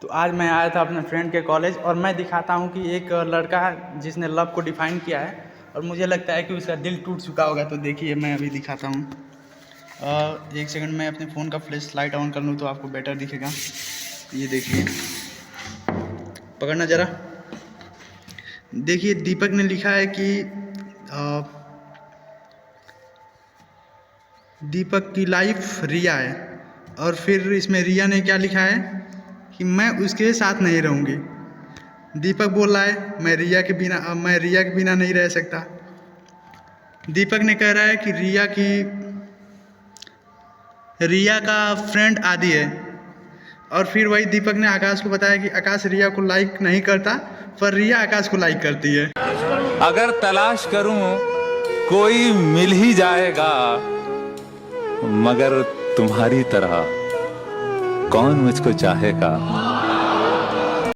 तो आज मैं आया था अपने फ्रेंड के कॉलेज और मैं दिखाता हूँ कि एक लड़का जिसने लव को डिफाइन किया है और मुझे लगता है कि उसका दिल टूट चुका होगा। तो देखिए मैं अभी दिखाता हूँ। एक सेकंड में अपने फ़ोन का फ्लैश लाइट ऑन कर लूँ तो आपको बेटर दिखेगा। ये देखिए, पकड़ना ज़रा। देखिए दीपक ने लिखा है कि दीपक की लाइफ रिया है, और फिर इसमें रिया ने क्या लिखा है कि मैं उसके साथ नहीं रहूँगी। दीपक बोल रहा है मैं रिया के बिना नहीं रह सकता। दीपक ने कह रहा है कि रिया का फ्रेंड आदि है, और फिर वही दीपक ने आकाश को बताया कि आकाश रिया को लाइक नहीं करता, पर रिया आकाश को लाइक करती है। अगर तलाश करूं कोई मिल ही जाएगा, मगर तुम्हारी तरह कौन मुझको चाहेगा।